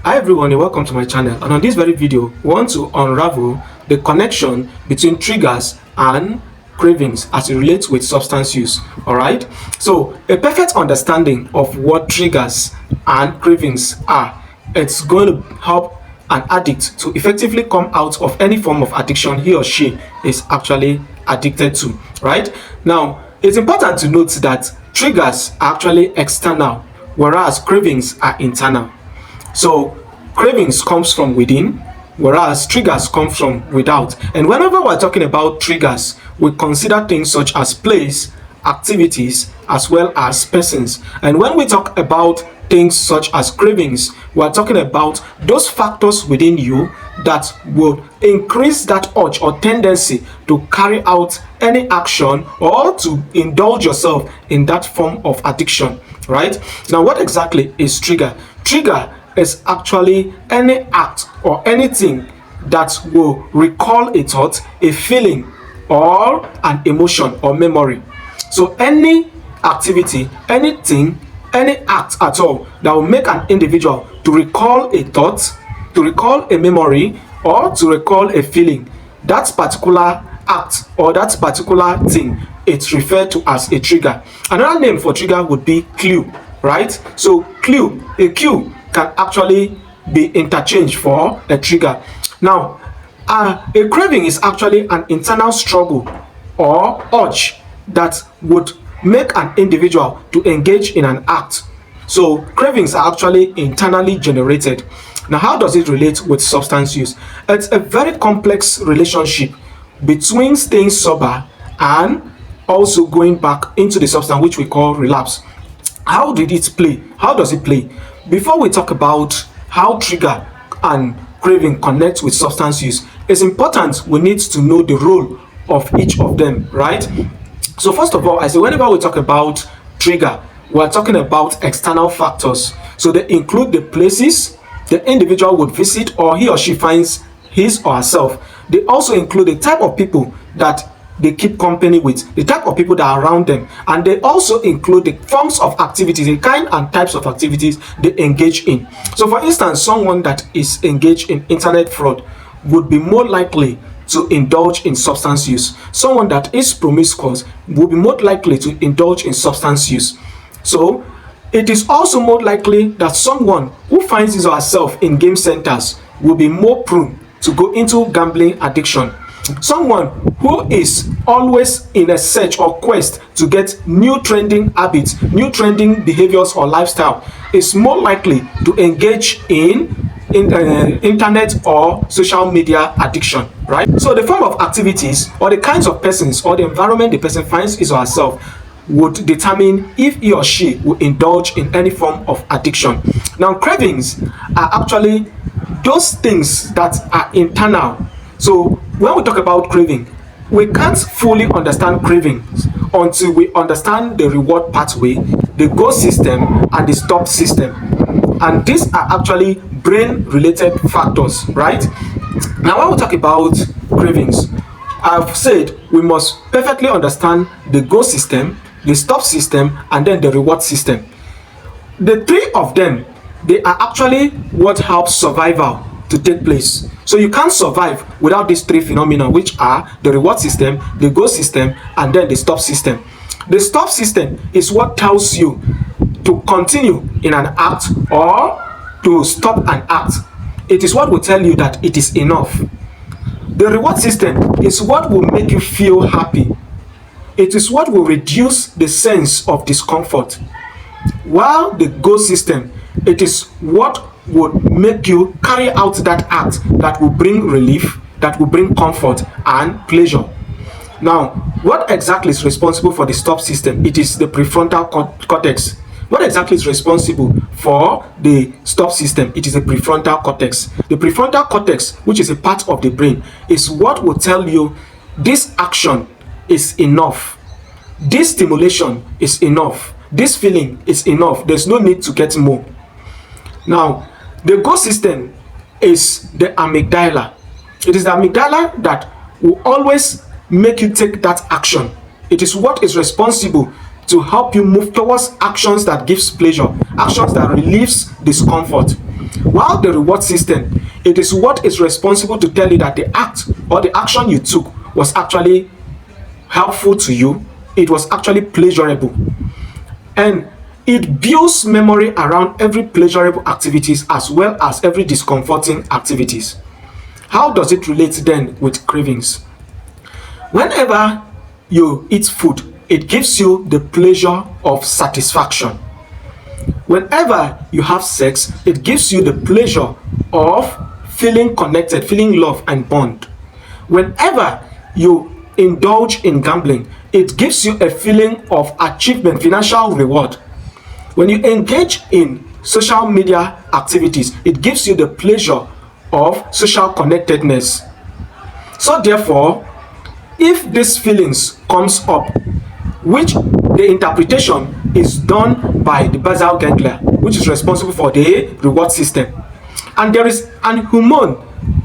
Hi everyone and welcome to my channel, and on this very video we want to unravel the connection between triggers and cravings as it relates with substance use. Alright, so a perfect understanding of what triggers and cravings are, it's going to help an addict to effectively come out of any form of addiction he or she is actually addicted to. Right now, it's important to note that triggers are actually external, whereas cravings are internal. So cravings comes from within, whereas triggers come from without. And whenever we're talking about triggers, we consider things such as place, activities, as well as persons. And when we talk about things such as cravings, we're talking about those factors within you that will increase that urge or tendency to carry out any action or to indulge yourself in that form of addiction. Right now, what exactly is trigger? Trigger is actually any act or anything that will recall a thought, a feeling, or an emotion or memory. So any activity, anything, any act at all that will make an individual to recall a thought, to recall a memory, or to recall a feeling, that particular act or that particular thing, it's referred to as a trigger. Another name for trigger would be clue, right? So clue, a cue can actually be interchanged for a trigger. Now, a craving is actually an internal struggle or urge that would make an individual to engage in an act. So cravings are actually internally generated. Now, how does it relate with substance use? It's a very complex relationship between staying sober and also going back into the substance, which we call relapse. How did it play? How does it play? Before we talk about how trigger and craving connect with substance use, it's important we need to know the role of each of them, right? So first of all, I say whenever we talk about trigger, we're talking about external factors. So they include the places the individual would visit or he or she finds his or herself. They also include the type of people that they keep company with, the type of people that are around them, and they also include the forms of activities, the kind and types of activities they engage in. So for instance, someone that is engaged in internet fraud would be more likely to indulge in substance use. Someone that is promiscuous will be more likely to indulge in substance use. So it is also more likely that someone who finds his or herself in game centers will be more prone to go into gambling addiction. Someone who is always in a search or quest to get new trending habits, new trending behaviors or lifestyle is more likely to engage in internet or social media addiction, right? So the form of activities or the kinds of persons or the environment the person finds his or herself would determine if he or she will indulge in any form of addiction. Now, cravings are actually those things that are internal. So when we talk about craving, we can't fully understand cravings until we understand the reward pathway, the goal system, and the stop system. And these are actually brain related factors, right? Now, when we talk about cravings, I've said we must perfectly understand the goal system, the stop system, and then the reward system. The three of them, they are actually what helps survival to take place. So you can't survive without these three phenomena, which are the reward system, the goal system, and then the stop system. The stop system is what tells you to continue in an act or to stop an act. It is what will tell you that it is enough. The reward system is what will make you feel happy. It is what will reduce the sense of discomfort. While the goal system, it is what would make you carry out that act that will bring relief, that will bring comfort and pleasure. Now, what exactly is responsible for the stop system? It is the prefrontal cortex. What exactly is responsible for the stop system? It is the prefrontal cortex. The prefrontal cortex, which is a part of the brain, is what will tell you this action is enough. This stimulation is enough. This feeling is enough. There's no need to get more. Now, the goal system is the amygdala. It is the amygdala that will always make you take that action. It is what is responsible to help you move towards actions that gives pleasure, actions that relieves discomfort. While the reward system, it is what is responsible to tell you that the act or the action you took was actually helpful to you, it was actually pleasurable. And it builds memory around every pleasurable activities as well as every discomforting activities. How does it relate then with cravings? Whenever you eat food, it gives you the pleasure of satisfaction. Whenever you have sex, it gives you the pleasure of feeling connected, feeling love and bond. Whenever you indulge in gambling, it gives you a feeling of achievement, financial reward. When you engage in social media activities, it gives you the pleasure of social connectedness. So therefore, if these feelings comes up, which the interpretation is done by the basal ganglia, which is responsible for the reward system, and there is an hormone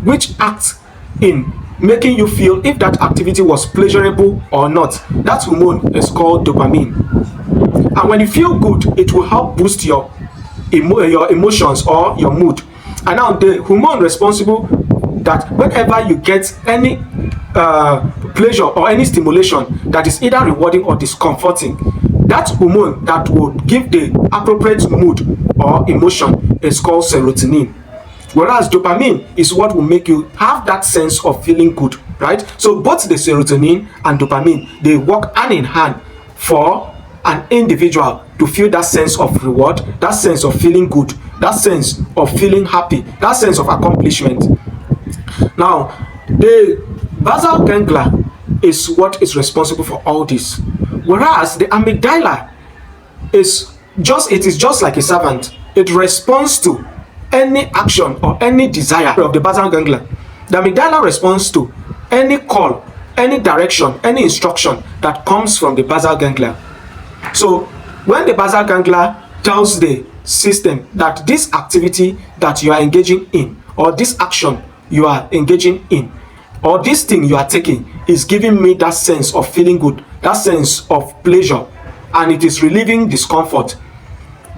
which acts in making you feel if that activity was pleasurable or not. That hormone is called dopamine, and when you feel good, it will help boost your emotions or your mood. And now the hormone responsible that whenever you get any pleasure or any stimulation that is either rewarding or discomforting, that hormone that will give the appropriate mood or emotion is called serotonin. Whereas dopamine is what will make you have that sense of feeling good, right? So both the serotonin and dopamine, they work hand in hand for an individual to feel that sense of reward, that sense of feeling good, that sense of feeling happy, that sense of accomplishment. Now, the basal ganglia is what is responsible for all this, whereas the amygdala is just like a servant. It responds to any action or any desire of the basal ganglia. The amygdala responds to any call, any direction, any instruction that comes from the basal ganglia. So when the basal ganglia tells the system that this activity that you are engaging in, or this action you are engaging in, or this thing you are taking is giving me that sense of feeling good, that sense of pleasure, and it is relieving discomfort,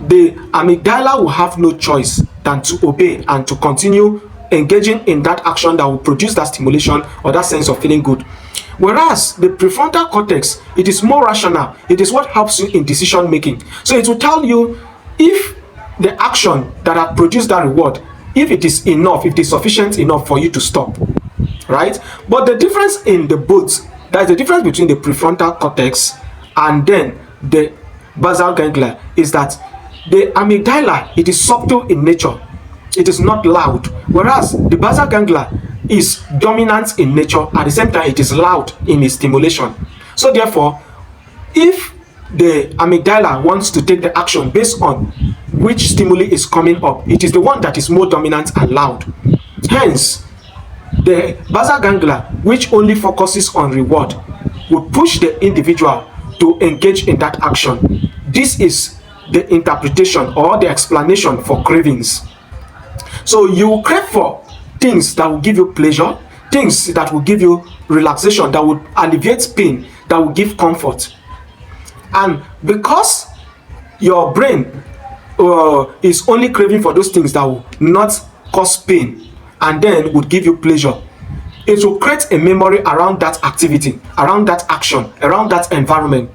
the amygdala will have no choice than to obey and to continue engaging in that action that will produce that stimulation or that sense of feeling good. Whereas the prefrontal cortex, it is more rational. It is what helps you in decision making. So it will tell you if the action that has produced that reward, if it is enough, if it is sufficient enough for you to stop, right? But the difference in the both, that is the difference between the prefrontal cortex and then the basal ganglia, is that the amygdala, it is subtle in nature. It is not loud. Whereas the basal ganglia is dominant in nature. At the same time, it is loud in its stimulation. So therefore, if the amygdala wants to take the action based on which stimuli is coming up, it is the one that is more dominant and loud. Hence, the basal ganglia, which only focuses on reward, will push the individual to engage in that action. This is the interpretation or the explanation for cravings. So you crave for things that will give you pleasure, things that will give you relaxation, that will alleviate pain, that will give comfort. And because your brain is only craving for those things that will not cause pain and then would give you pleasure, it will create a memory around that activity, around that action, around that environment,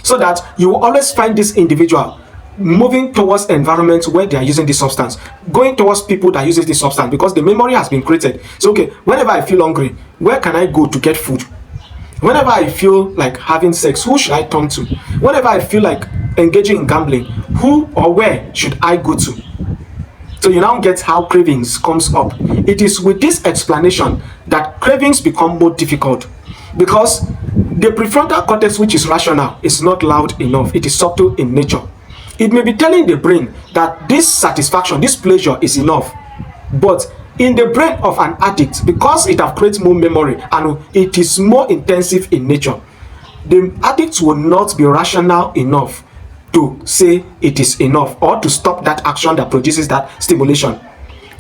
so that you will always find this individual moving towards environments where they are using this substance, going towards people that uses this substance, because the memory has been created. So okay, whenever I feel hungry, where can I go to get food? Whenever I feel like having sex, who should I turn to? Whenever I feel like engaging in gambling, who or where should I go to? So you now get how cravings comes up. It is with this explanation that cravings become more difficult, because the prefrontal cortex, which is rational, is not loud enough. It is subtle in nature. It may be telling the brain that this satisfaction, this pleasure is enough, but in the brain of an addict, because it has created more memory and it is more intensive in nature, the addict will not be rational enough to say it is enough or to stop that action that produces that stimulation.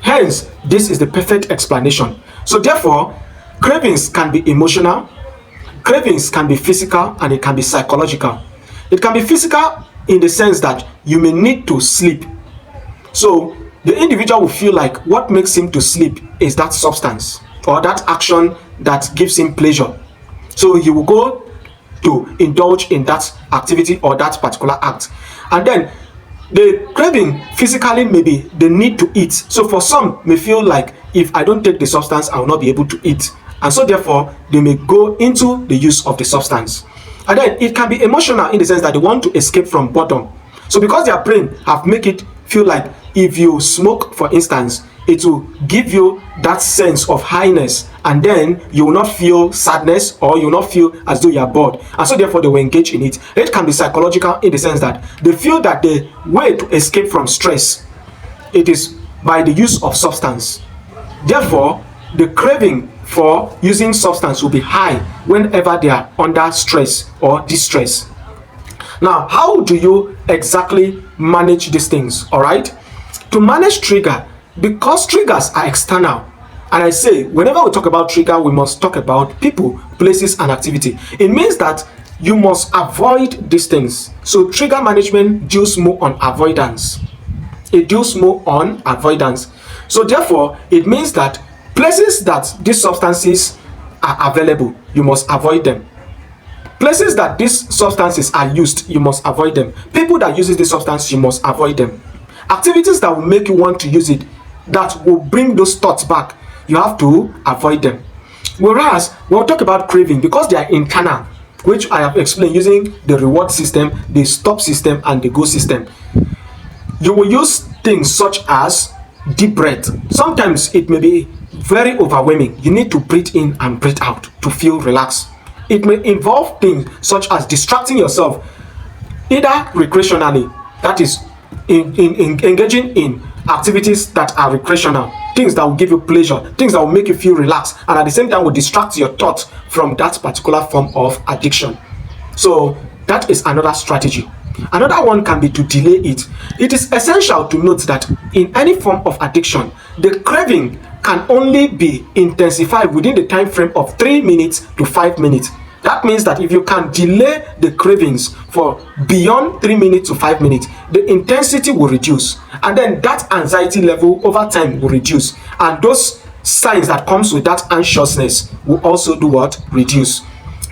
Hence, this is the perfect explanation. So therefore, cravings can be emotional, cravings can be physical, and it can be psychological. It can be physical in the sense that you may need to sleep. So the individual will feel like what makes him to sleep is that substance or that action that gives him pleasure. So he will go to indulge in that activity or that particular act. And then the craving physically maybe the need to eat. So for some may feel like if I don't take the substance, I will not be able to eat. And so therefore they may go into the use of the substance. And then it can be emotional in the sense that they want to escape from boredom. So because their brain have make it feel like if you smoke, for instance, it will give you that sense of highness, and then you will not feel sadness or you will not feel as though you are bored, and so therefore they will engage in it. It can be psychological in the sense that they feel that the way to escape from stress, it is by the use of substance. Therefore the craving for using substance will be high whenever they are under stress or distress. Now, how do you exactly manage these things? All right, to manage trigger, because triggers are external, and I say whenever we talk about trigger, we must talk about people, places, and activity. It means that you must avoid these things. So trigger management deals more on avoidance. It deals more on avoidance. So therefore it means that places that these substances are available, you must avoid them. Places that these substances are used, you must avoid them. People that uses this substance, you must avoid them. Activities that will make you want to use it, that will bring those thoughts back, you have to avoid them. Whereas we'll talk about craving because they are internal, which I have explained using the reward system, the stop system, and the go system. You will use things such as deep breath. Sometimes it may be very overwhelming. You need to breathe in and breathe out to feel relaxed. It may involve things such as distracting yourself, either recreationally, that is in engaging in activities that are recreational, things that will give you pleasure, things that will make you feel relaxed, and at the same time will distract your thoughts from that particular form of addiction. So that is another strategy. Another one can be to delay it. It is essential to note that in any form of addiction, the craving can only be intensified within the time frame of 3 minutes to 5 minutes. That means that if you can delay the cravings for beyond 3 minutes to 5 minutes, the intensity will reduce, and then that anxiety level over time will reduce, and those signs that comes with that anxiousness will also do what? Reduce.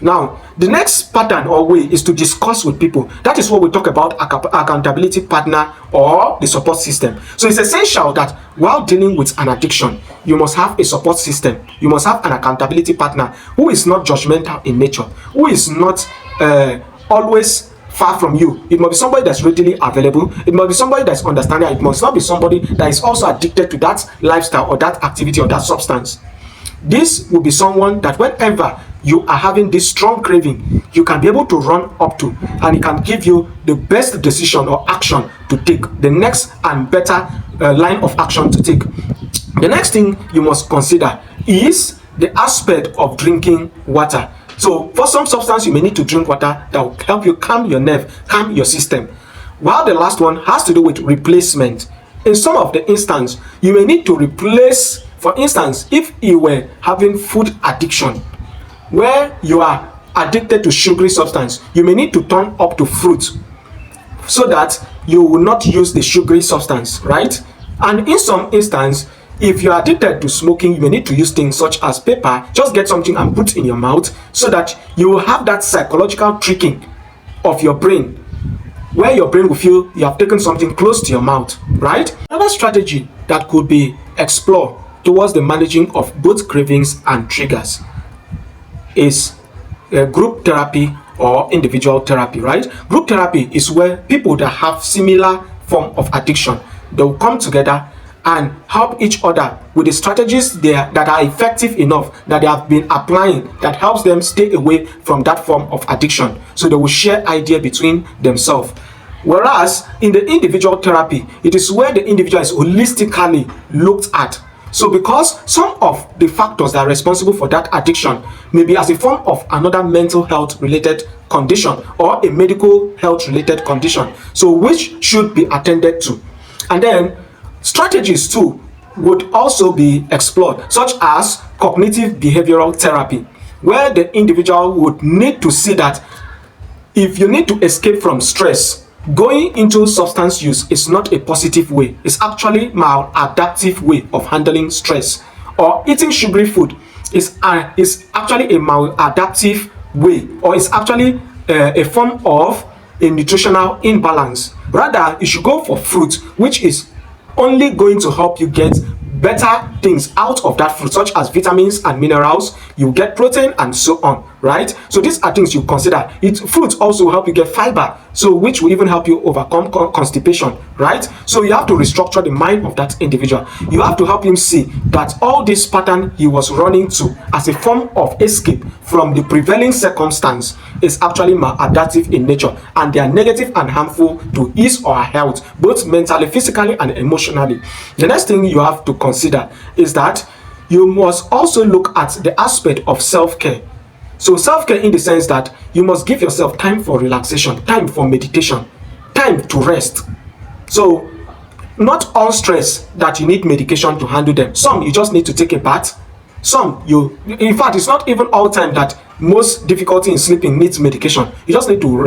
Now, the next pattern or way is to discuss with people. That is what we talk about accountability partner or the support system. So it's essential that while dealing with an addiction, you must have a support system. You must have an accountability partner who is not judgmental in nature, who is not always far from you. It must be somebody that's readily available. It must be somebody that's understanding. It must not be somebody that is also addicted to that lifestyle or that activity or that substance. This will be someone that whenever you are having this strong craving, you can be able to run up to, and it can give you the best decision or action to take, the next and better line of action to take. The next thing you must consider is the aspect of drinking water. So for some substance, you may need to drink water that will help you calm your nerve, calm your system. While the last one has to do with replacement. In some of the instance, you may need to replace, for instance, if you were having food addiction, where you are addicted to sugary substance, you may need to turn up to fruit so that you will not use the sugary substance, right? And in some instance, if you are addicted to smoking, you may need to use things such as paper. Just get something and put in your mouth so that you will have that psychological tricking of your brain, where your brain will feel you have taken something close to your mouth, right? Another strategy that could be explored towards the managing of both cravings and triggers is group therapy or individual therapy, right? Group therapy is where people that have similar form of addiction, they will come together and help each other with the strategies there that are effective enough, that they have been applying, that helps them stay away from that form of addiction. So they will share idea between themselves. Whereas in the individual therapy, it is where the individual is holistically looked at. So because some of the factors that are responsible for that addiction may be as a form of another mental health related condition or a medical health related condition, so which should be attended to. And then strategies too would also be explored, such as cognitive behavioral therapy, where the individual would need to see that if you need to escape from stress, Going into substance use is not a positive way. It's actually maladaptive way of handling stress. Or eating sugary food is actually a maladaptive way, or it's actually a form of a nutritional imbalance. Rather, you should go for fruit, which is only going to help you get better things out of that fruit, such as vitamins and minerals. You get protein and so on, right? So these are things you consider. Fruits also help you get fiber, so which will even help you overcome constipation, right? So you have to restructure the mind of that individual. You have to help him see that all this pattern he was running to as a form of escape from the prevailing circumstance is actually maladaptive in nature, and they are negative and harmful to his or her health, both mentally, physically, and emotionally. The next thing you have to consider is that you must also look at the aspect of self-care. So self-care in the sense that you must give yourself time for relaxation, time for meditation, time to rest. So not all stress that you need medication to handle them. Some you just need to take a bath. Some in fact, it's not even all time that most difficulty in sleeping needs medication. You just need to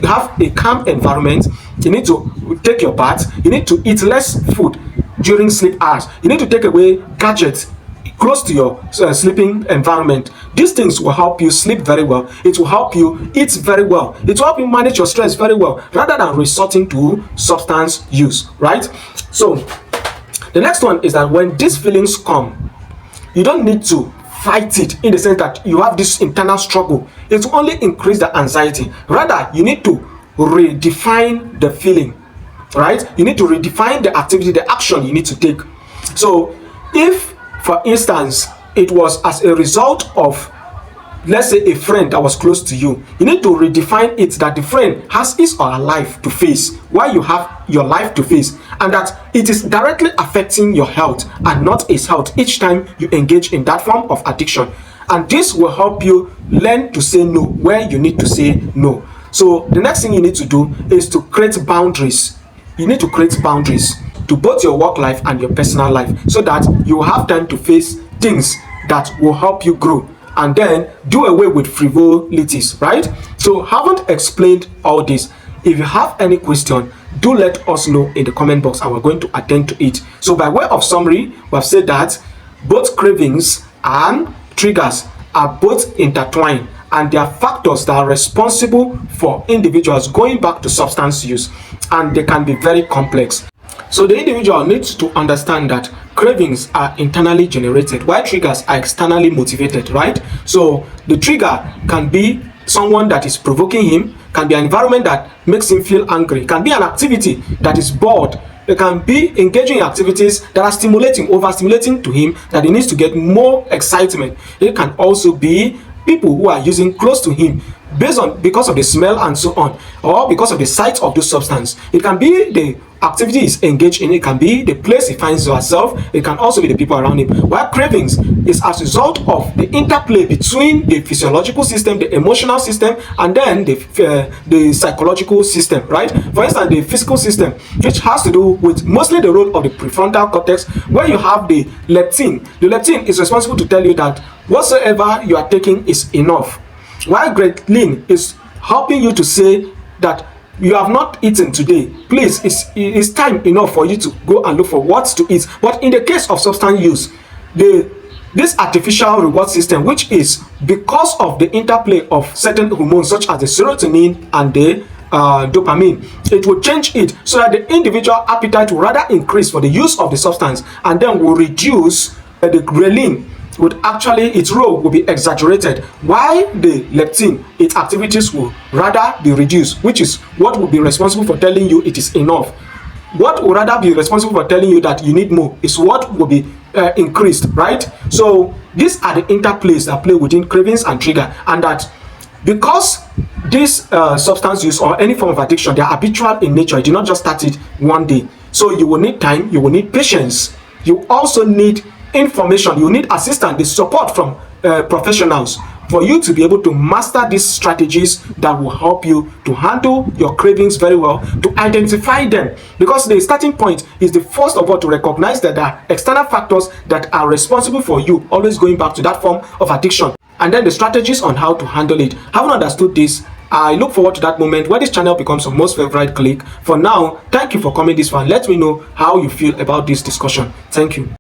have a calm environment. You need to take your bath. You need to eat less food during sleep hours. You need to take away gadgets close to your sleeping environment. These things will help you sleep very well. It will help you eat very well. It will help you manage your stress very well, rather than resorting to substance use, right? So the next one is that when these feelings come, you don't need to fight it in the sense that you have this internal struggle. It will only increase the anxiety. Rather, you need to redefine the feeling, right? You need to redefine the activity, the action you need to take. So if, for instance, it was as a result of, let's say, a friend that was close to you, you need to redefine it that the friend has his or her life to face while you have your life to face, and that it is directly affecting your health and not his health each time you engage in that form of addiction. And this will help you learn to say no where you need to say no. So the next thing you need to do is to create boundaries. You need to create boundaries to both your work life and your personal life, so that you have time to face things that will help you grow, and then do away with frivolities, right? So haven't explained all this. If you have any question, do let us know in the comment box and we're going to attend to it. So by way of summary, we have said that both cravings and triggers are both intertwined, and they are factors that are responsible for individuals going back to substance use, and they can be very complex. So the individual needs to understand that cravings are internally generated while triggers are externally motivated, right? So the trigger can be someone that is provoking him, can be an environment that makes him feel angry, can be an activity that is bored. It can be engaging in activities that are overstimulating to him, that he needs to get more excitement. It can also be people who are using close to him because of the smell and so on, or because of the sight of the substance. It can be the activity he's engaged in, it can be the place he finds himself, it can also be the people around him. While cravings is as a result of the interplay between the physiological system, the emotional system, and then the psychological system, right? For instance, the physical system, which has to do with mostly the role of the prefrontal cortex, where you have the leptin. The leptin is responsible to tell you that whatsoever you are taking is enough, while ghrelin is helping you to say that you have not eaten today, please, it's time enough for you to go and look for what to eat. But in the case of substance use, this artificial reward system, which is because of the interplay of certain hormones such as the serotonin and the dopamine, it will change it so that the individual appetite will rather increase for the use of the substance, and then will reduce the ghrelin. Its role will be exaggerated, while the leptin, its activities will rather be reduced, which is what will be responsible for telling you it is enough. What will rather be responsible for telling you that you need more is what will be increased, right? So these are the interplays that play within cravings and trigger, and that because this substance use or any form of addiction, they are habitual in nature. You do not just start it one day. So you will need time, you will need patience, you also need information, you need assistance, the support from professionals for you to be able to master these strategies that will help you to handle your cravings very well, to identify them, because the starting point is the first of all to recognize that there are external factors that are responsible for you always going back to that form of addiction, and then the strategies on how to handle it. Having understood this, I look forward to that moment where this channel becomes your most favorite click. For now, thank you for coming this far. Let me know how you feel about this discussion. Thank you.